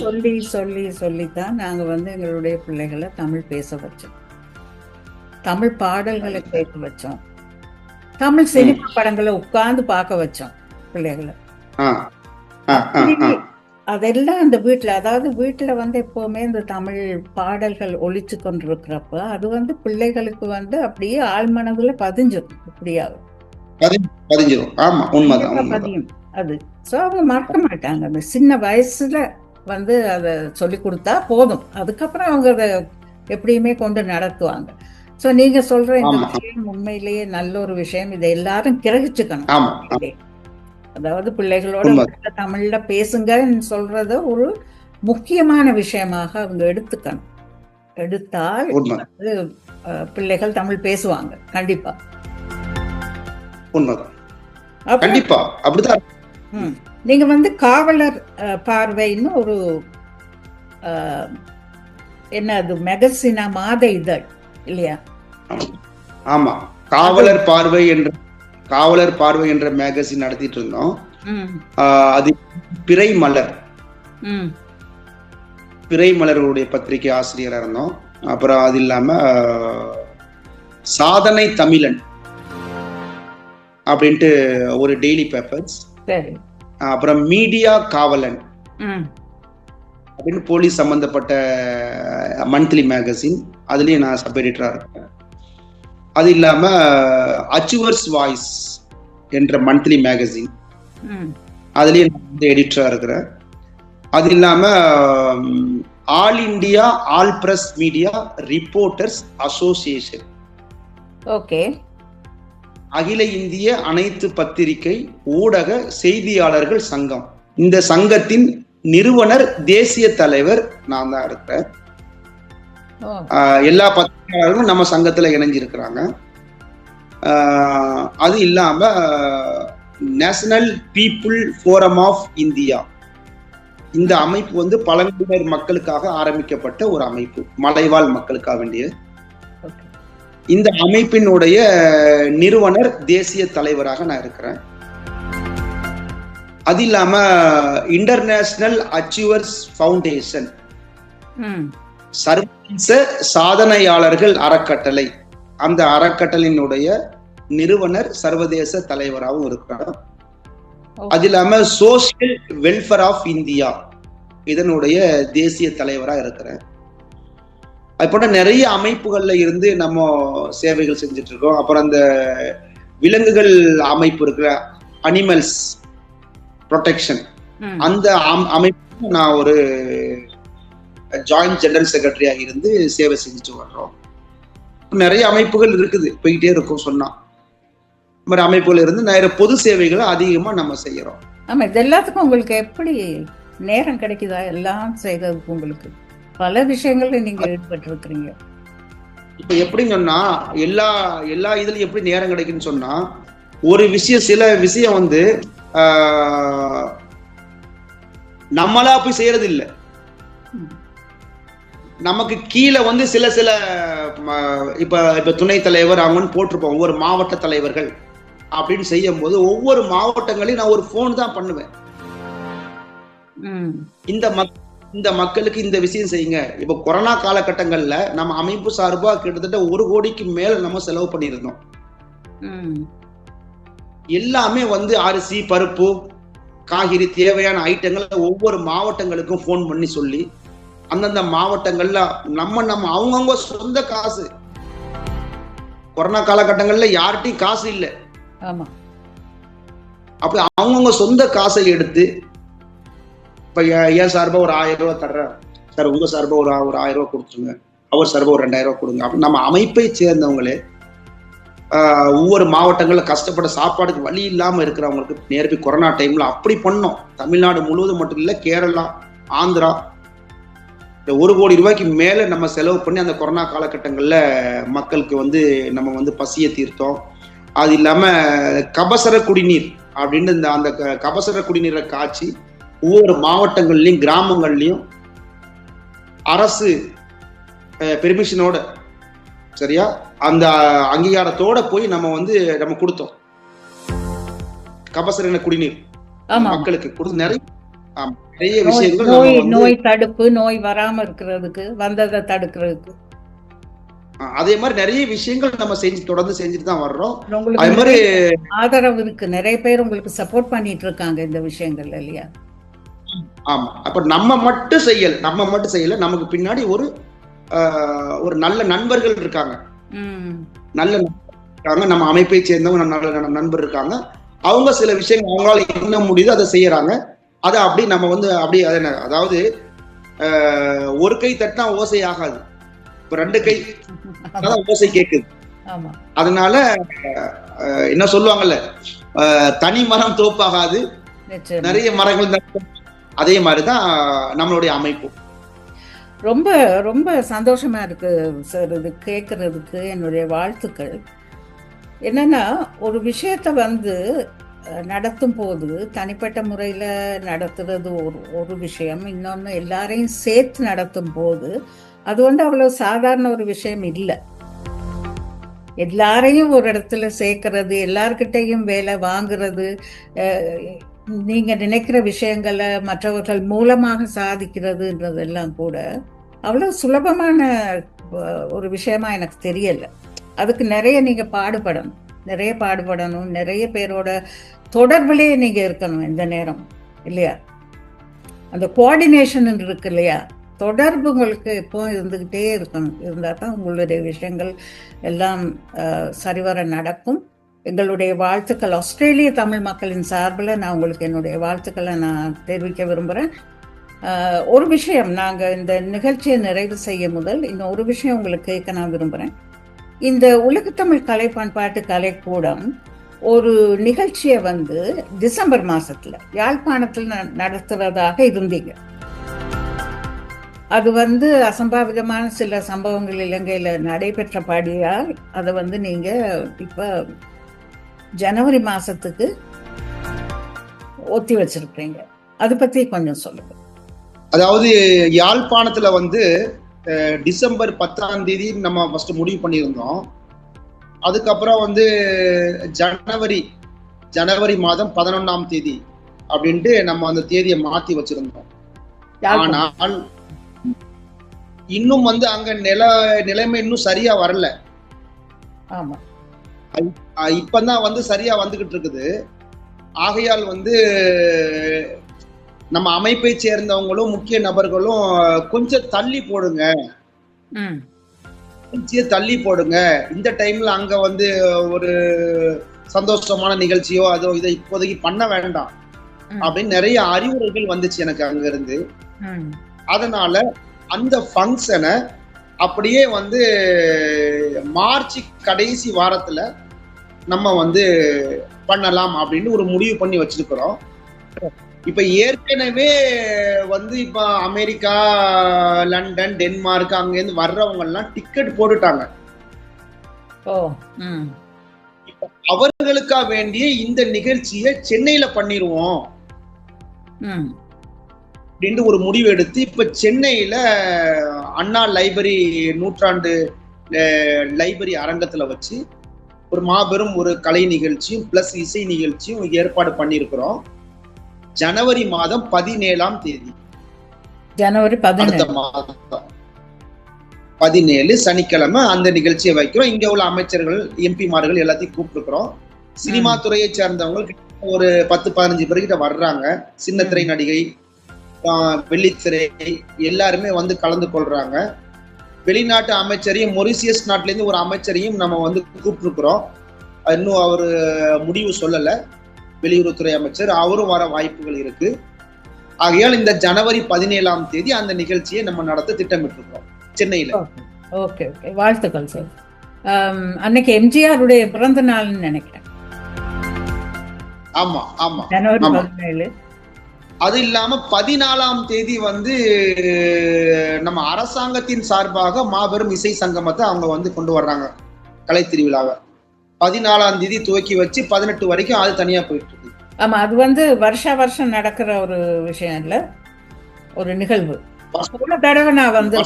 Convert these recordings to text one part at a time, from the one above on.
சொல்லி சொல்லி சொல்லித்தான் நாங்க எங்களுடைய பிள்ளைகளை தமிழ் பேச வச்சோம், தமிழ் பாடல்களை கேட்க வச்சோம், தமிழ் சினிமா படங்களை உட்கார்ந்து பார்க்க வச்சோம் பிள்ளைகளை. அதெல்லாம் அந்த வீட்டுல, அதாவது வீட்டுல எப்பவுமே இந்த தமிழ் பாடல்கள் ஒலிச்சு கொண்டிருக்கிறப்ப அது பிள்ளைகளுக்கு அப்படியே ஆழ்மனதுல பதிஞ்சிடும். இப்படியாகும் பதியும் அது. சோ அவங்க மறக்க மாட்டாங்க. அந்த சின்ன வயசுல அதை சொல்லி கொடுத்தா போதும், அதுக்கப்புறம் அவங்க அதை எப்படியுமே கொண்டு நடத்துவாங்க. சோ நீங்க சொல்ற இந்த விஷயம் உண்மையிலேயே நல்ல ஒரு விஷயம். இதை எல்லாரும் கிரகிச்சுக்கணும். அதாவது பிள்ளைகளோட தமிழ்ல பேசுங்கன்னு சொல்றத ஒரு முக்கியமான விஷயமாக அவங்க எடுத்துக்கணும். எடுத்தால் பிள்ளைகள் தமிழ் பேசுவாங்க கண்டிப்பா. கண்டிப்பா அப்படிதான். நீங்க காவலர் பார்வைன்னு ஒரு என்ன அது மெகசினா, மாத இதழ் இல்லையா? ஆமா, காவலர் பார்வை என்ற மேகசின் நடத்திட்டு இருந்தோம். அது பிறை மலர்களுடைய பத்திரிகை ஆசிரியரா இருந்தோம். அப்புறம் அது இல்லாம சாதனை தமிழன் அப்படின்ட்டு ஒரு டெய்லி பேப்பர்ஸ், அப்புறம் மீடியா காவலன் அப்படின்னு போலீஸ் சம்பந்தப்பட்ட மந்த்லி மேகசின், அதுலயும் நான் சப் எடிட்டரா இருக்கேன். அது இல்லாம அச்சீவர்ஸ் வாய்ஸ் என்ற மந்த்லி மேகசின், அதுலயும் நான் எடிட்டரா இருக்கிறேன். அது இல்லாம all India all press media reporters association, அகில இந்திய அனைத்து பத்திரிகை ஊடக செய்தியாளர்கள் சங்கம், இந்த சங்கத்தின் நிறுவனர் தேசிய தலைவர் நான் தான் இருக்கிறேன். எல்லா பத்திரிகையாளர்களும் நம்ம சங்கத்துல இணைஞ்சிருக்கிறாங்க. அது இல்லாம national people forum of India, இந்த அமைப்பு பழங்குடியினர் மக்களுக்காக ஆரம்பிக்கப்பட்ட ஒரு அமைப்பு, மலைவாழ் மக்களுக்காக வேண்டிய. இந்த அமைப்பினுடைய நிறுவனர் தேசிய தலைவராக நான் இருக்கிறேன். அது இல்லாம இன்டர்நேஷனல் அச்சீவர்ஸ் ஃபவுண்டேஷன், சர்வதேச சாதனையாளர்கள் அறக்கட்டளை, அந்த அறக்கட்டளையினுடைய நிறுவனர் சர்வதேச தலைவராகவும் இருக்கிறார். அது இல்லாம சோசியல் வெல்ஃபேர் ஆஃப் இந்தியா, இதனுடைய தேசிய தலைவரா இருக்கிறேன். அது போன்ற நிறைய அமைப்புகள்ல இருந்து நம்ம சேவைகள் செஞ்சுட்டு இருக்கோம். அப்புறம் அந்த விலங்குகள் அமைப்பு இருக்கிற அனிமல்ஸ் ப்ரொடெக்ஷன், அந்த அமைப்பு நான் ஒரு ஜாயிண்ட் ஜெனரல் செக்ரட்டரியா இருந்து சேவை செஞ்சுட்டு வர்றோம். நிறைய அமைப்புகள் இருக்குது, போயிட்டே இருக்கும் சொன்னா. மாதிரி அமைப்புகள் இருந்து நிறைய பொது சேவைகளை அதிகமா நம்ம செய்யறோம். ஆமா, இது எல்லாத்துக்கும் உங்களுக்கு எப்படி நேரம் கிடைக்குதா? எல்லாம் செய்யறதுக்கு உங்களுக்கு பல விஷயங்கள்ல நீங்க ஈடுபட்டு இருக்கிறீங்க. இப்ப எப்படின்னு சொன்னா, எல்லா இதுலயும் எப்படி நேரம் கிடைக்குன்னு சொன்னா, ஒரு விஷயம், சில விஷயம் நம்மளா போய் செய்யறது இல்லை. நமக்கு கீழே சில இப்ப துணைத் தலைவர் அவங்கன்னு போட்டிருப்போம், ஒவ்வொரு மாவட்ட தலைவர்கள் அப்படின்னு செய்யும் போது ஒவ்வொரு மாவட்டங்களையும் நான் ஒரு போன் தான் பண்ணுவேன். இந்த மக்களுக்கு இந்த விஷயம் செய்யுங்க. இப்ப கொரோனா காலகட்டங்கள்ல நம்ம அமைப்பு சார்பா கிட்டத்தட்ட 1 கோடிக்கு மேல நம்ம செலவு பண்ணியிருந்தோம். எல்லாமே அரிசி, பருப்பு, காய்கறி, தேவையான ஐட்டங்கள் ஒவ்வொரு மாவட்டங்களுக்கும் போன் பண்ணி சொல்லி, அந்தந்த மாவட்டங்கள்ல நம்ம அவங்கவுங்க சொந்த காசு, கொரோனா காலகட்டங்கள்ல யார்கிட்டையும் காசு இல்லை, அப்படி அவங்கவுங்க சொந்த காசை எடுத்து, இப்ப ஏன் சார்பா ஒரு 1000 ரூபாய் தர்றேன் சார், உங்க சார்பா ஒரு 1000 ரூபாய் கொடுத்துருங்க, அவர் சார்பா ஒரு 2000 ரூபாய் கொடுங்க. அப்படி நம்ம அமைப்பை சேர்ந்தவங்களே ஒவ்வொரு மாவட்டங்கள்ல கஷ்டப்பட சாப்பாடுக்கு வழி இல்லாம இருக்கிறவங்களுக்கு நேரடி கொரோனா டைம்ல அப்படி பண்ணோம். தமிழ்நாடு முழுவதும் மட்டும் இல்ல, கேரளா, ஆந்திரா, 1 கோடி ரூபாய்க்கு மேல நம்ம செலவு பண்ணி அந்த கொரோனா காலகட்டங்கள்ல மக்களுக்கு நம்ம பசியை தீர்த்தோம். அது இல்லாம கபசர குடிநீர் அப்படின்னு அந்த கபசர குடிநீரை காய்ச்சி ஒவ்வொரு மாவட்டங்கள்லயும் கிராமங்கள்லயும் அரசு பெர்மிஷனோட, சரியா, அந்த அங்கீகாரத்தோட போய் நம்ம கொடுத்தோம் கபசர குடிநீர் மக்களுக்கு கொடுத்து. நிறைய நிறைய விஷயங்கள் நம்ம வந்து நோய் தடுப்பு, நோய் வராம இருக்கிறதுக்கு, வந்ததை தடுக்கிறதுக்கு, அதே மாதிரி நிறைய விஷயங்கள் நம்ம தொடர்ந்து செஞ்சுட்டு தான் வர்றோம். அதே உங்களுக்கு மாதிரி ஆதரவு இருக்கு, நிறைய பேர் உங்களுக்கு சப்போர்ட் பண்ணிட்டு இருக்காங்க இந்த விஷயங்கள் இல்லையா? ஆமா. அப்ப நம்ம மட்டும் செய்யல, நமக்கு பின்னாடி ஒரு நல்ல நண்பர்கள் இருக்காங்க, நல்ல இருக்காங்க, நம்ம அமைப்பை சேர்ந்தவங்க நல்ல நண்பர் இருக்காங்க. அவங்க சில விஷயங்கள் அவங்களால என்ன முடியுதோ அதை செய்யறாங்க. அதை அப்படி நம்ம வந்து அப்படி அதாவது ஒரு கை தட்டினா ஓசை ஆகாது, இப்ப 2 கை ஓசை கேக்குது. அதனால என்ன சொல்லுவாங்கல்ல, தனி மரம் தோப்பாகாது, நிறைய மரங்கள். அதே மாதிரிதான் நம்மளுடைய அமைப்பு. ரொம்ப ரொம்ப சந்தோஷமா இருக்கு சார் இது கேட்கறதுக்கு. என்னுடைய வாழ்த்துக்கள். என்னன்னா, ஒரு விஷயத்த வந்து நடத்தும் போது தனிப்பட்ட முறையில் நடத்துறது ஒரு விஷயம், இன்னொன்று எல்லாரையும் சேர்த்து நடத்தும் போது அது வந்து அவ்வளோ சாதாரண ஒரு விஷயம் இல்லை. எல்லாரையும் ஒரு இடத்துல சேர்க்கறது, எல்லார்கிட்டையும் வேலை வாங்குறது, நீங்க நினைக்கிற விஷயங்களை மற்றவர்கள் மூலமாக சாதிக்கிறதுன்றதெல்லாம் கூட அவ்வளவு சுலபமான ஒரு விஷயமா எனக்கு தெரியல. அதுக்கு நிறைய நீங்க பாடுபடணும், நிறைய பேரோட தொடர்புலேயே நீங்க இருக்கணும் இந்த நேரம் இல்லையா? அந்த கோஆர்டினேஷன் இருக்கு இல்லையா, தொடர்பு உங்களுக்கு எப்போ இருந்துகிட்டே இருக்கணும். இருந்தா தான் உங்களுடைய விஷயங்கள் எல்லாம் சரிவர நடக்கும். எங்களுடைய வாழ்த்துக்கள். ஆஸ்திரேலிய தமிழ் மக்களின் சார்பில் நான் உங்களுக்கு என்னுடைய வாழ்த்துக்களை நான் தெரிவிக்க விரும்புகிறேன். ஒரு விஷயம், நாங்கள் இந்த நிகழ்ச்சியை நிறைவு செய்ய முதல் இன்னும் ஒரு விஷயம் உங்களுக்கு கேட்க நான் விரும்புகிறேன். இந்த உலகத்தமிழ் கலை பண்பாட்டு கலைக்கூடம் ஒரு நிகழ்ச்சியை வந்து டிசம்பர் மாசத்துல யாழ்ப்பாணத்தில் நடத்துறதாக இருந்தீங்க. அது வந்து அசம்பாவிதமான சில சம்பவங்கள் இலங்கையில நடைபெற்றபடியால் அதை வந்து நீங்க இப்ப ஜனவரி மாசத்துக்கு ஒத்தி வச்சிருக்கீங்க. அதை பத்தி கொஞ்சம் சொல்லுங்க. அதாவது யாழ்ப்பாணத்துல வந்து டிசம்பர் 10ஆம் தேதி நம்ம ஃபர்ஸ்ட் முடிவு பண்ணியிருந்தோம். அதுக்கப்புறம் வந்து ஜனவரி மாதம் 11ஆம் தேதி அப்படின்ட்டு நம்ம அந்த தேதியை மாத்தி வச்சிருந்தோம். ஆனால் இன்னும் வந்து அங்க நிலைமை இன்னும் சரியா வரல. ஆமா, இப்பதான் வந்து சரியா வந்துகிட்டு இருக்குது. ஆகையால் வந்து நம்ம அமைப்பை சேர்ந்தவங்களும் முக்கிய நபர்களும் கொஞ்சம் தள்ளி போடுங்க, இந்த டைம்ல அங்க வந்து ஒரு சந்தோஷமான நிகழ்ச்சியோ அதோ இதை இப்போதைக்கு பண்ண வேண்டாம் அப்படின்னு நிறைய அறிவுரைகள் வந்துச்சு எனக்கு அங்க இருந்து. அதனால அந்த ஃபங்க்ஷனை அப்படியே வந்து மார்ச் கடைசி வாரத்துல நம்ம வந்து பண்ணலாம் அப்படின்னு ஒரு முடிவு பண்ணி வச்சிருக்கிறோம். இப்ப ஏற்கனவே வந்து இப்ப அமெரிக்கா, லண்டன், டென்மார்க் அங்க இருந்து வர்றவங்க எல்லாம் டிக்கெட் போட்டுட்டாங்க. அவர்களுக்கா வேண்டிய இந்த நிகழ்ச்சியை சென்னையில பண்ணிடுவோம் அப்படின்னு ஒரு முடிவு எடுத்து இப்ப சென்னையில அண்ணா லைப்ரரி நூற்றாண்டு லைப்ரரி அரங்கத்துல வச்சு ஒரு மாபெரும் ஒரு கலை நிகழ்ச்சியும் பிளஸ் இசை நிகழ்ச்சியும் ஏற்பாடு பண்ணியிருக்கிறோம். ஜனவரி மாதம் 17ஆம் தேதி, ஜனவரி 17 சனிக்கிழமை அந்த நிகழ்ச்சியை வைக்கிறோம். இங்க உள்ள அமைச்சர்கள், எம்பிமார்கள் எல்லாத்தையும் கூப்பிட்டுருக்கிறோம். சினிமா துறையை சேர்ந்தவங்க ஒரு 10-15 பேர்கிட்ட வர்றாங்க. சின்னத்திரை நடிகை, வெள்ளித்திரை எல்லாருமே வந்து கலந்து கொள்றாங்க. வெளிநாட்டு அமைச்சரையும், மொரிசியஸ் நாட்டுல இருந்து ஒரு அமைச்சரையும் நம்ம வந்து கூப்பிட்டுருக்கிறோம். இன்னும் அவரு முடிவு சொல்லல, வெளியுறவுத்துறை அமைச்சர், அவரும் வர வாய்ப்புகள் இருக்கு. ஆகையால் இந்த ஜனவரி 17ஆம் தேதி அந்த நிகழ்ச்சியை நம்ம நடத்த திட்டமிட்டிருக்கிறோம் சென்னையில. ஓகே, வாழ்த்துக்கள் சார். அன்னைக்கு எம்ஜிஆருடைய பிறந்த நாள்னு நினைக்கிறேன். ஆமா ஆமா, ஜனவரி 17. அது இல்லாம 14ஆம் தேதி வந்து நம்ம அரசாங்கத்தின் சார்பாக மாபெரும் இசை சங்கமத்தை அவங்க வந்து கொண்டு வர்றாங்க, கலை திருவிழாவை. 14ஆம் தேதி துவக்கி வச்சு 18 வரைக்கும் அது தனியா போயிட்டு இருக்கு. ஆமா, அது வந்து வருஷம் நடக்கிற ஒரு விஷயம் இல்ல, ஒரு நிகழ்வு. போன தடவை நான் வந்து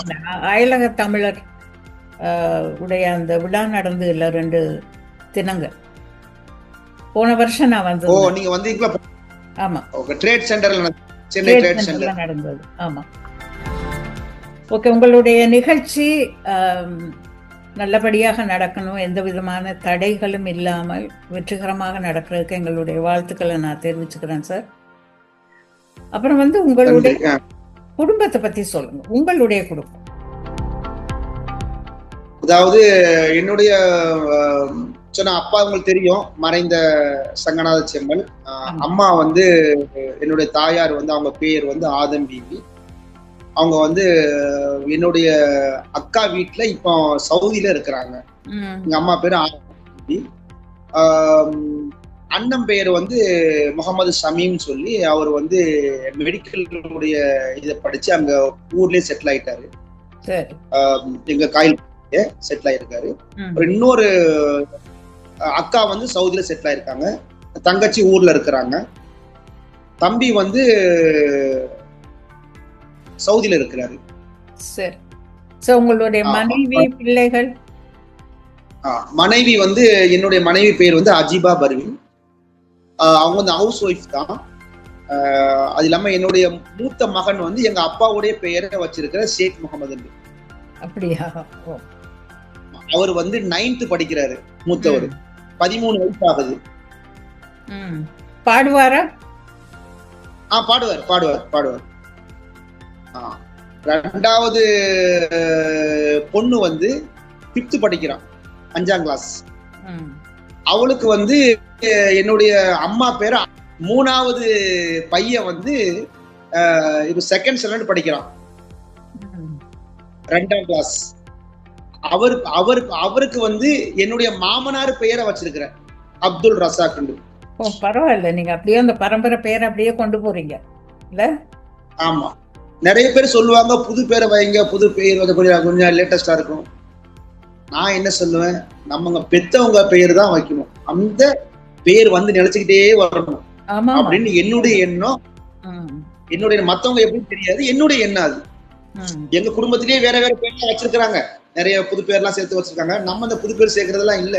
அயலக தமிழர் உடைய அந்த விழா நடந்து இல்ல 2 தினங்கள், போன வருஷம் நான் வந்து. நீங்க வந்தீங்களா? ஆமா, ட்ரேட் சென்டர்ல. சென்னை ட்ரேட் சென்டர் நடந்தது. ஆமா. ஓகே, உங்களுடைய நிகழ்ச்சி நல்லபடியாக நடக்கணும், எந்த விதமான தடைகளும் இல்லாமல் வெற்றிகரமாக நடக்கிறதுக்கு எங்களுடைய வாழ்த்துக்களை நான் தெரிவிச்சுக்கிறேன் சார். அப்புறம் வந்து உங்களுடைய குடும்பத்தை பத்தி சொல்லுங்க. உங்களுடைய குடும்பம், அதாவது என்னுடைய சொன்ன அப்பா உங்களுக்கு தெரியும், மறைந்த சங்கநாத செம்மல். அம்மா வந்து என்னுடைய தாயார் வந்து அவங்க பேர் வந்து ஆதம் பிபி. அவங்க வந்து என்னுடைய அக்கா வீட்டுல இப்போ சவுதியில இருக்கிறாங்க. எங்க அம்மா பேரு ஆதம் பிபி. அண்ணன் பேர் வந்து முகமது ஷமீம் சொல்லி, அவர் வந்து மெடிக்கலுடைய இதை படிச்சு அங்க ஊர்லயே செட்டில் ஆயிட்டாரு. எங்க காயில் செட்டில் ஆயிருக்காரு. இன்னொரு அக்கா வந்து சவுதியில செட்டில் ஆயிருக்காங்க. தங்கச்சி ஊர்ல இருக்கிறாங்க. தம்பி வந்து சவுதியில இருக்கிறாரு. சரி, உங்களுடைய மனைவி பிள்ளைகள்? மனைவி வந்து என்னுடைய மனைவி பேர் வந்து அஜிபா பர்வீன். அவங்க வந்து ஹவுஸ் ஒய்ஃப் தான். அது இல்லாம என்னுடைய மூத்த மகன் வந்து எங்க அப்பாவுடைய பெயரை வச்சிருக்கிற ஷேக் முகமது. அப்படியா? அவர் வந்து 9th படிக்கிறாரு. மூத்தவர் 13 வயசு ஆகுது. பாடுவாரா? பாடுவார் பாடுவார் பாடுவார். ரெண்டாவது பொண்ணு வந்து 5th படிக்கிறான், 5ஆம் கிளாஸ். அவளுக்கு வந்து என்னுடைய அம்மா பேர. 3வது பையன் வந்து இப்ப 2nd ஸ்டாண்டர்ட் படிக்கிறான், 2ஆம் கிளாஸ். அவருக்கு வந்து என்னுடைய மாமனார் பெயரை வச்சிருக்கிறேன், அப்துல் ரசாக். பரவாயில்ல, நீங்க அப்படியே அந்த பரம்பரை பேரை அப்படியே கொண்டு போறீங்க இல்ல? ஆமா, நிறைய பேர் சொல்லுவாங்க புது பேரை வைங்க, புது பேர் வந்து கொஞ்சம் லேட்டஸ்டா இருக்கும். நான் என்ன சொல்லுவேன், நம்ம பெத்தவங்க பெயர் தான் வைக்கணும், அந்த பேர் வந்து நினைச்சுக்கிட்டே வரணும் அப்படின்னு என்னுடைய எண்ணம். என்னுடைய மத்தவங்க எப்படி தெரியாது, என்னுடைய எண்ணம் அது. எங்க குடும்பத்திலேயே வேற வேற பேர்லாம் வச்சிருக்காங்க, நிறைய புது பேர்லாம் சேர்த்து வச்சிருக்காங்க. நம்ம அந்த புது பேர் சேர்க்கறதெல்லாம் இல்ல,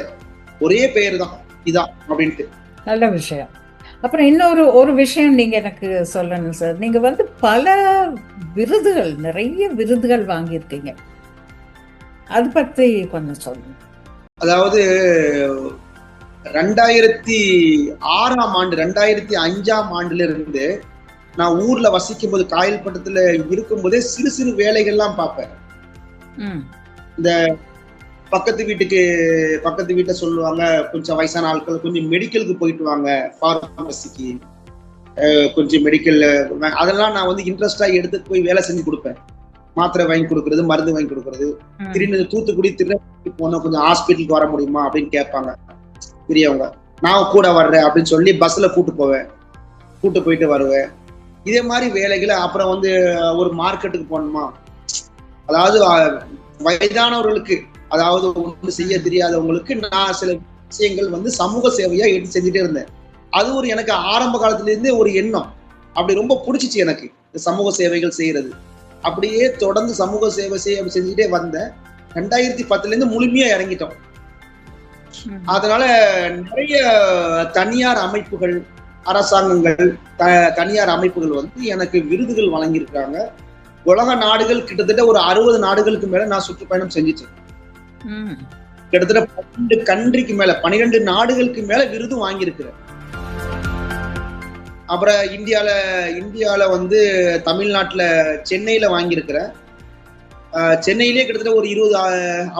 ஒரே பேர் தான் இதான் அப்படின்ட்டு. நல்ல விஷயம். அப்புறம் இன்னொரு விஷயம் நீங்க எனக்கு சொல்லணும் சார். நீங்க வந்து பல விருதுகள், நிறைய விருதுகள் வாங்கியிருக்கீங்க, அது பத்தி கொஞ்சம் சொல்லுங்க. அதாவது 2006ஆம் ஆண்டு 2005ஆம் ஆண்டுல இருந்து நான் ஊர்ல வசிக்கும் போது, காயல்பட்டத்துல இருக்கும் போதே சிறு சிறு வேலைகள்லாம் பார்ப்பேன். இந்த பக்கத்து வீட்டை சொல்லுவாங்க, கொஞ்சம் வயசான ஆட்கள் கொஞ்சம் மெடிக்கலுக்கு போயிட்டு வாங்க, பார்மசிக்கு கொஞ்சம் மெடிக்கல், அதெல்லாம் நான் வந்து இன்ட்ரெஸ்டா எடுத்து போய் வேலை செஞ்சு கொடுப்பேன். மாத்திரை வாங்கி கொடுக்கறது, மருந்து வாங்கி கொடுக்கறது. திடீர்னு தூத்துக்குடி திருநெல்வேலி போனா கொஞ்சம் ஹாஸ்பிட்டலுக்கு வர முடியுமா அப்படின்னு கேட்பாங்க பெரியவங்க. நான் கூட வர்றேன் அப்படின்னு சொல்லி பஸ்ல கூட்டு போயிட்டு வருவேன். இதே மாதிரி வேலைகளை. அப்புறம் வந்து ஒரு மார்க்கெட்டுக்கு போகணுமா, அதாவது வயதானவர்களுக்கு, அதாவது ஒன்று செய்ய தெரியாதவங்களுக்கு நான் சில விஷயங்கள் வந்து சமூக சேவையா எடுத்து செஞ்சுட்டே இருந்தேன். அது ஒரு எனக்கு ஆரம்ப காலத்துல இருந்தே ஒரு எண்ணம், அப்படி ரொம்ப பிடிச்சிச்சு எனக்கு இந்த சமூக சேவைகள் செய்யறது. அப்படியே தொடர்ந்து சமூக சேவை செஞ்சுட்டே வந்தேன். 2010ல இருந்து முழுமையா இறங்கிட்டோம். அதனால நிறைய தனியார் அமைப்புகள், அரசாங்கங்கள், தனியார் அமைப்புகள் வந்து எனக்கு விருதுகள் வழங்கியிருக்காங்க. உலக நாடுகள் கிட்டத்தட்ட ஒரு 60 நாடுகளுக்கு மேல நான் சுற்றுப்பயணம் செஞ்சுட்டேன். கிட்டத்தட்ட 12 கண்ட்ரிக்கு மேல, 12 நாடுகளுக்கு மேல விருது வாங்கியிருக்கிறேன். அப்புறம் இந்தியால வந்து தமிழ்நாட்டுல சென்னையில வாங்கியிருக்கிறேன். சென்னையிலே கிட்டத்தட்ட ஒரு 20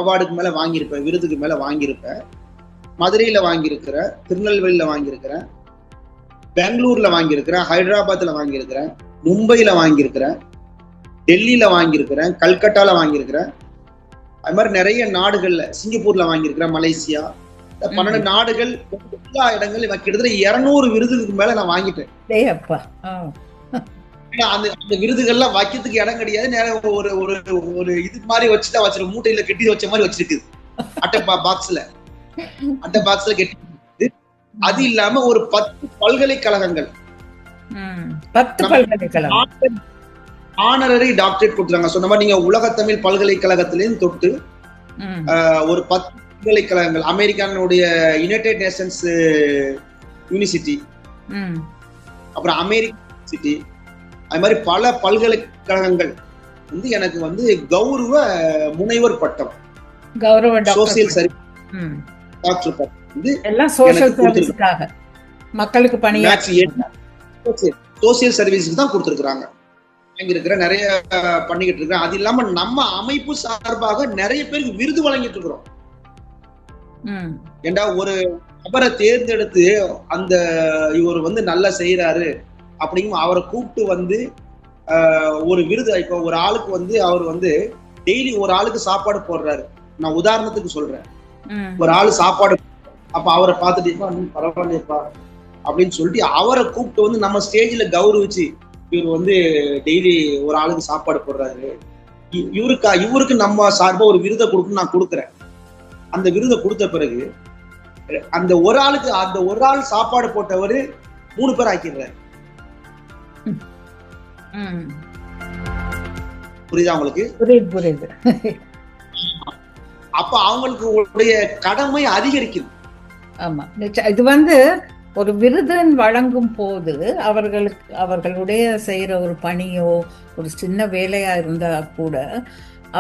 அவார்டுக்கு மேல வாங்கியிருப்பேன், விருதுக்கு மேல வாங்கியிருப்பேன். மதுரையில வாங்கியிருக்கிறேன், திருநெல்வேலியில வாங்கியிருக்கிறேன், பெங்களூர்ல வாங்கியிருக்கிறேன், ஹைதராபாத்ல வாங்கியிருக்கிறேன், மும்பையில வாங்கியிருக்கிறேன், டெல்லியில வாங்கியிருக்கிறேன், கல்கட்டால வாங்கியிருக்கிறேன். அது மாதிரி நிறைய நாடுகள்ல, சிங்கப்பூர்ல வாங்கியிருக்கிறேன், மலேசியா, 12 நாடுகள், எல்லா இடங்களும் கிட்டத்தட்ட 200 விருதுக்கு மேல நான் வாங்கிட்டேன். அந்த விருதுகள்லாம் வைக்கிறதுக்கு இடம் கிடையாது. நேரம் ஒரு இது மாதிரி வச்சுதான் வச்சிருக்க, மூட்டையில கட்டி வச்ச மாதிரி வச்சிருக்குது, அட்டை பாக்ஸ்ல கட்டி. அது இல்லாம ஒரு 10 பல்கலைக்கழகங்கள், ஆனரரி டாக்டரேட் கொடுத்துருக்காங்க. சொன்ன மாதிரி நீங்க உலக தமிழ் பல்கலைக்கழகத்திலேயும் தொட்டு ஒரு 10 பல்கலைக்கழகங்கள், அமெரிக்கானுடைய யுனைடெட் நேஷன்ஸ் யூனிவர்சிட்டி, அப்புறம் அமெரிக்கன் யூனிவர்சிட்டி, அது மாதிரி பல பல்கலைக்கழகங்கள் வந்து எனக்கு வந்து கௌரவ முனைவர் பட்டம், கௌரவ சோசியல் சர்வீஸ் டாக்டர் பட்டம் வந்து எல்லாம் சோசியல் சர்வீஸ்க்காக, மக்களுக்கு பணியாற்ற சோசியல் சர்வீஸுக்கு தான் கொடுத்துருக்குறாங்க. இங்க இருக்கிற நிறைய பண்ணிக்கிட்டு இருக்கிறேன். அது இல்லாம நம்ம அமைப்பு சார்பாக நிறைய பேருக்கு விருது வழங்கிட்டு இருக்கிறோம். ஏண்டா ஒரு நபரை தேர்ந்தெடுத்து அந்த இவர் வந்து நல்லா செய்யறாரு அப்படிங்கும் அவரை கூப்பிட்டு வந்து ஒரு விருது, இப்போ ஒரு ஆளுக்கு வந்து அவர் வந்து டெய்லி ஒரு ஆளுக்கு சாப்பாடு போடுறாரு, நான் உதாரணத்துக்கு சொல்றேன், ஒரு ஆளு சாப்பாடு, அப்ப அவரை பார்த்துட்டேப்பா நீ பரவாயில்லையப்பா அப்படின்னு சொல்லிட்டு அவரை கூப்பிட்டு வந்து நம்ம ஸ்டேஜ்ல கௌரவிச்சு, இவர் வந்து டெய்லி ஒரு ஆளுக்கு சாப்பாடு போடுறாரு, இவருக்கு நம்ம சார்பா ஒரு விருதை கொடுக்கணும் நான் கொடுக்குறேன். அந்த விருதை கொடுத்த பிறகு அந்த ஒரு ஆளுக்கு அந்த ஒரு ஆள் சாப்பாடு போட்டவரு 3 பேர் ஆக்கிடுறாரு. புரியுதா உங்களுக்கு? புரியுது. அப்ப அவங்களுக்கு உடைய கடமை அதிகரிக்குது. ஆமா, இது வந்து ஒரு விருது வழங்கும் போது அவர்களுடைய செய்யற ஒரு பணியோ ஒரு சின்ன வேலையா இருந்தா கூட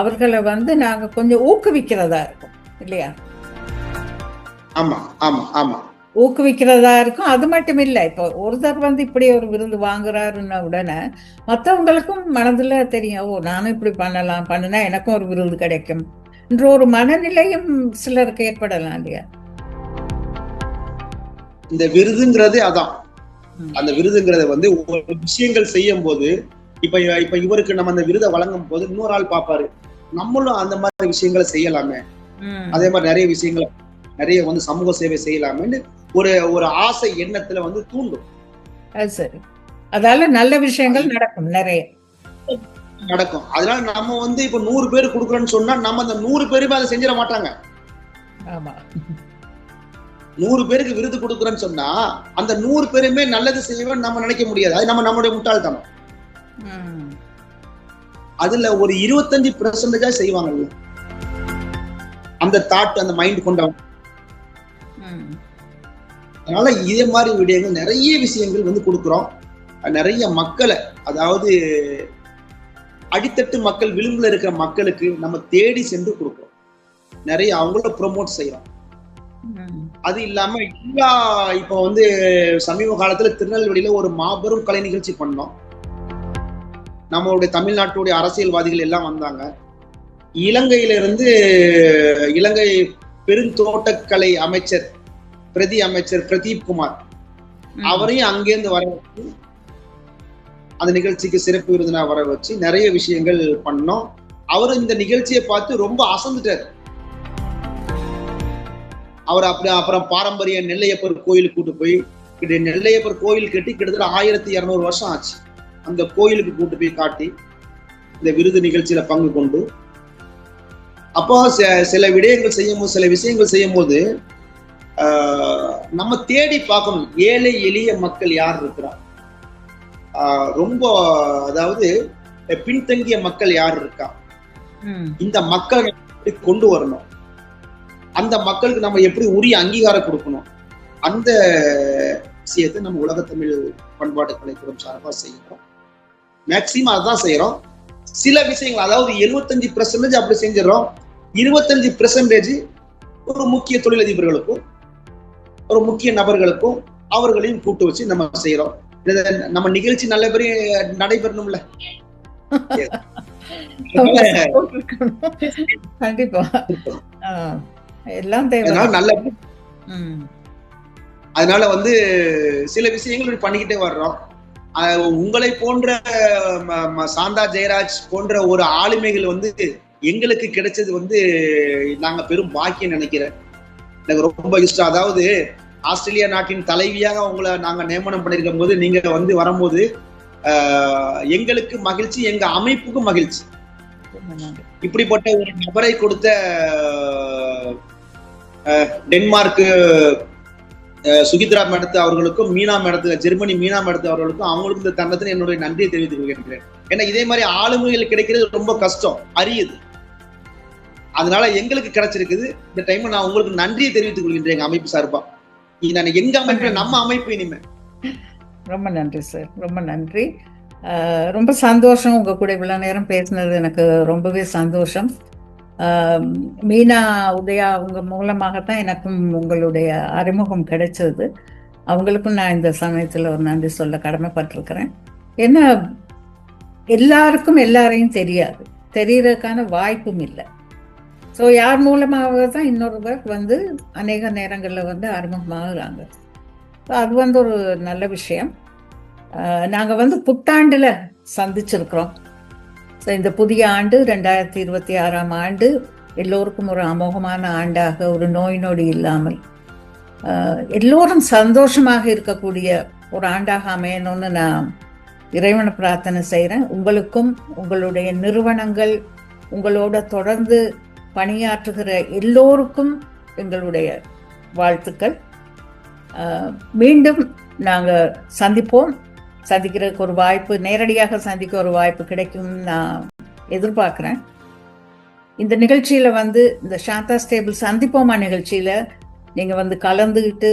அவர்களை வந்து நாங்க கொஞ்சம் ஊக்குவிக்கிறதா இருக்கும் இல்லையா? ஆமா ஆமா ஆமா, ஊக்குவிக்கிறதா இருக்கும். அது மட்டும் இல்ல, இப்போ ஒருத்தர் வந்து இப்படி ஒரு விருது வாங்குறாருன்னா உடனே மற்றவங்களுக்கும் மனதுல தெரியும், ஓ நானும் இப்படி பண்ணலாம், பண்ணுனா எனக்கும் ஒரு விருது கிடைக்கும் என்ற ஒரு மனநிலையும் சிலருக்கு ஏற்படலாம் இல்லையா? இந்த விருதுங்கிறது அதான், அந்த விருதுங்கிறத வந்து ஒரு விஷயங்கள் செய்யும் போது இப்ப இவருக்கு நம்ம அந்த விருதை வழங்கும் போது இன்னொரு ஆள் பாப்பாரு, நம்மளும் அந்த மாதிரி விஷயங்களை செய்யலாமே, அதே மாதிரி நிறைய விஷயங்களை நிறைய வந்து சமூக சேவை செய்யலாமே ஒரு ஒரு ஆசை எண்ணத்துல வந்து தூண்டும். சரி, அதால நல்ல விஷயங்கள் நடக்கும், நிறைய நடக்கும். அதனால நம்ம வந்து இப்ப 100 பேர் கொடுக்குறோம்னு சொன்னா நம்ம அந்த 100 பேருமே அதை செஞ்சிட மாட்டாங்க. ஆமா, 100 பேருக்கு விருது கொடுக்குறோன்னு சொன்னா அந்த 100 பேருமே நல்லது செய்வேன்னு நம்ம நினைக்க முடியாது. அது நம்மளுடைய முட்டாள்தனம். அதுல ஒரு 25% செய்வாங்கல்ல அந்த தாட், அந்த மைண்ட் கொண்டவங்க. அதனால இதே மாதிரி விடயங்கள் நிறைய விஷயங்கள் வந்து கொடுக்குறோம். நிறைய மக்களை, அதாவது அடித்தட்டு மக்கள், விளிம்புல இருக்கிற மக்களுக்கு நம்ம தேடி சென்று கொடுக்குறோம். நிறைய அவங்கள ப்ரொமோட் செய்யறோம். அது இல்லாம இப்ப வந்து சமீப காலத்துல திருநெல்வேலியில ஒரு மாபெரும் கலை நிகழ்ச்சி பண்ணோம். நம்மளுடைய தமிழ்நாட்டுடைய அரசியல்வாதிகள் எல்லாம் வந்தாங்க. இலங்கையிலிருந்து இலங்கை பெருந்தோட்டக்கலை அமைச்சர் பிரதீப் குமார் அவரையும் அங்கேருந்து வர வச்சு அந்த நிகழ்ச்சிக்கு சிறப்பு விருந்தினா வர வச்சு நிறைய விஷயங்கள் பண்ணோம். அவரு இந்த நிகழ்ச்சியை பார்த்து ரொம்ப அசந்துட்டார். அவர் அப்படி அப்புறம் பாரம்பரிய நெல்லையப்பர் கோயிலுக்கு கூட்டு போய், நெல்லையப்பர் கோயில் கட்டி கிட்டத்தட்ட 1200 வருஷம் ஆச்சு. அந்த கோயிலுக்கு கூட்டு போய் காட்டி இந்த விருது நிகழ்ச்சியில பங்கு கொண்டு, அப்போ சில விடயங்கள் செய்யும்போது, சில விஷயங்கள் செய்யும் போது நம்ம தேடி பார்க்கணும், ஏழை எளிய மக்கள் யார் இருக்கிறார், ரொம்ப அதாவது பின்தங்கிய மக்கள் யார் இருக்கா, இந்த மக்களை கொண்டு வரணும், அந்த மக்களுக்கு நம்ம எப்படி உரிய அங்கீகாரம் கொடுக்கணும், அந்த விஷயத்தை நம்ம உலகத்தமிழ் பண்பாட்டு கலைக்கூடம் சார்பாக செய்யறோம். மேக்சிமம் அதுதான் செய்யறோம். சில விஷயங்கள், அதாவது 75% அப்படி செஞ்சிடறோம். 25% ஒரு முக்கிய தொழிலதிபர்களுக்கும் ஒரு முக்கிய நபர்களுக்கும் அவர்களையும் கூட்டு வச்சு நம்ம செய்யறோம். நம்ம நிகழ்ச்சி நல்லபடியா நடைபெறணும்ல. கண்டிப்பா எல்லாம் நல்ல. அதனால வந்து சில விஷயங்கள் பண்ணிக்கிட்டே வர்றோம். உங்களை போன்ற சாந்தா ஜெயராஜ் போன்ற ஒரு ஆளுமைகள் வந்து எங்களுக்கு கிடைச்சது வந்து நாங்க பெரும் பாக்கியம் நினைக்கிறேன். எனக்கு ரொம்ப இஷ்டம். அதாவது ஆஸ்திரேலியா நாட்டின் தலைவியாக உங்களை நாங்க நியமனம் பண்ணிருக்கும் போது நீங்க வந்து வரும்போது எங்களுக்கு மகிழ்ச்சி, எங்க அமைப்புக்கும் மகிழ்ச்சி. இப்படிப்பட்ட ஒரு நபரை கொடுத்த டென்மார்க்கு சுகித்ரா மேடத்து அவர்களுக்கும், மீனா மேடத்து, ஜெர்மனி மீனா மேடத்து அவர்களுக்கும், அவங்களுக்கு இந்த தருணத்தில் என்னுடைய நன்றியை தெரிவித்துக் கொள்கிறேன். ஏன்னா இதே மாதிரி ஆளுமைகள் கிடைக்கிறது ரொம்ப கஷ்டம், அரியுது. அதனால எங்களுக்கு கிடைச்சிருக்குது. இந்த டைம் நான் உங்களுக்கு நன்றியை தெரிவித்துக் கொள்கின்றேன் எங்க அமைப்பு சார்பா. எங்க அமைப்பு, நம்ம அமைப்பு இனிமே. ரொம்ப நன்றி சார், ரொம்ப நன்றி. ரொம்ப சந்தோஷம் உங்க கூட இவ்வளோ நேரம் பேசினது, எனக்கு ரொம்பவே சந்தோஷம். மீனா உதயா அவங்க மூலமாகத்தான் எனக்கும் உங்களுடைய அறிமுகம் கிடைச்சது. அவங்களுக்கும் நான் இந்த சமயத்தில் ஒரு நன்றி சொல்ல கடமைப்பட்டிருக்கிறேன். ஏன்னா எல்லாருக்கும் எல்லாரையும் தெரியாது, தெரியறதுக்கான வாய்ப்பும் இல்லை. ஸோ யார் மூலமாக தான் இன்னொருவர் வந்து அநேக நேரங்களில் வந்து அறிமுகமாகறாங்க. அது வந்து ஒரு நல்ல விஷயம். நாங்கள் வந்து புத்தாண்டில் சந்திச்சிருக்கிறோம். ஸோ இந்த புதிய ஆண்டு 2026 ஆண்டு எல்லோருக்கும் ஒரு அமோகமான ஆண்டாக, ஒரு நோய் நொடி இல்லாமல் எல்லோரும் சந்தோஷமாக இருக்கக்கூடிய ஒரு ஆண்டாக அமையணும்னு நான் இறைவனை பிரார்த்தனை செய்கிறேன். உங்களுக்கும் உங்களுடைய நிறுவனங்கள், உங்களோட தொடர்ந்து பணியாற்றுகிற எல்லோருக்கும் எங்களுடைய வாழ்த்துக்கள். மீண்டும் நாங்கள் சந்திப்போம். சந்திக்கிறதுக்கு ஒரு வாய்ப்பு, நேரடியாக சந்திக்க ஒரு வாய்ப்பு கிடைக்கும்னு நான் எதிர்பார்க்குறேன். இந்த நிகழ்ச்சியில் வந்து இந்த சாந்தா ஸ்டேபிள் சந்திப்போமா நிகழ்ச்சியில் நீங்கள் வந்து கலந்துக்கிட்டு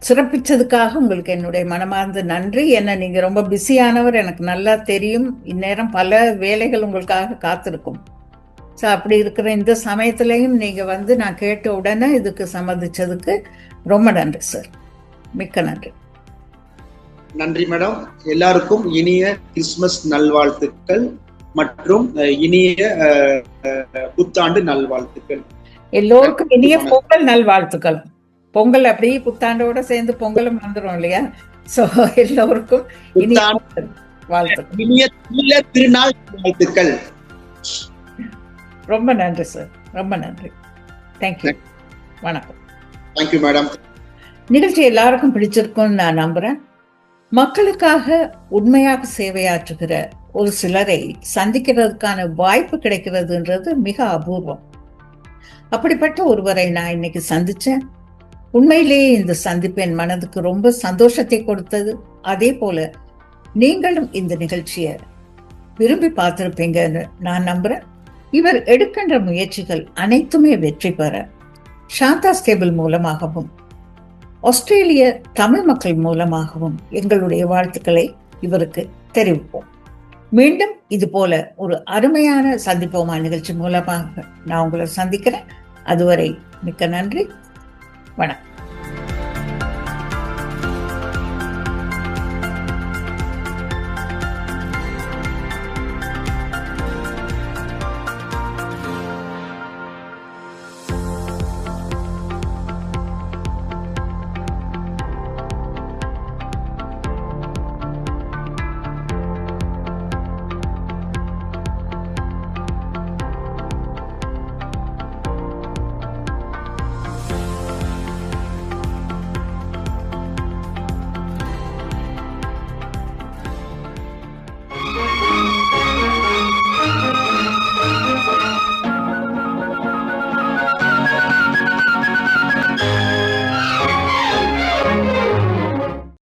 சிறப்பித்ததுக்காக உங்களுக்கு என்னுடைய மனமார்ந்த நன்றி. என்ன நீங்கள் ரொம்ப பிஸியானவர், எனக்கு நல்லா தெரியும். இந்நேரம் பல வேலைகள் உங்களுக்காக காத்திருக்கும். ஸோ அப்படி இருக்கிற இந்த சமயத்துலேயும் நீங்கள் வந்து நான் கேட்ட உடனே இதுக்கு சம்மதிச்சதுக்கு ரொம்ப நன்றி சார். மிக்க நன்றி. நன்றி மேடம். எல்லாருக்கும் இனிய கிறிஸ்துமஸ் நல்வாழ்த்துக்கள் மற்றும் இனிய புத்தாண்டு நல்வாழ்த்துக்கள். எல்லோருக்கும் இனிய பொங்கல் நல்வாழ்த்துக்கள். பொங்கல் அப்படியே புத்தாண்டோட சேர்ந்து பொங்கலும் வந்துடும் இல்லையா? ஸோ எல்லோருக்கும் இனிய வாழ்த்துக்கள், இனிய திருநாள் வாழ்த்துக்கள். ரொம்ப நன்றி சார், ரொம்ப நன்றி. தேங்க்யூ. வணக்கம். Thank you madam. நிகழ்ச்சி எல்லாருக்கும் பிடிச்சிருக்கும்னு நான் நம்புறேன். மக்களுக்காக உண்மையாக சேவையாற்றுகிற ஒரு சிலரை சந்திக்கிறதுக்கான வாய்ப்பு கிடைக்கிறதுன்றது மிக அபூர்வம். அப்படிப்பட்ட ஒருவரை நான் இன்னைக்கு சந்திச்சேன். உண்மையிலேயே இந்த சந்திப்பு என் மனதுக்கு ரொம்ப சந்தோஷத்தை கொடுத்தது. அதே போல நீங்களும் இந்த நிகழ்ச்சியை விரும்பி பார்த்திருப்பீங்கன்னு நான் நம்புறேன். இவர் எடுக்கின்ற முயற்சிகள் அனைத்துமே வெற்றி பெற சாந்தா ஸ்டேபிள் மூலமாகவும் ஆஸ்திரேலிய தமிழ் மக்கள் மூலமாகவும் எங்களுடைய வாழ்த்துக்களை இவருக்கு தெரிவிப்போம். மீண்டும் இது போல ஒரு அருமையான சந்திப்போமா நிகழ்ச்சி மூலமாக நான் உங்களை சந்திக்கிறேன். அதுவரை மிக்க நன்றி. வணக்கம்.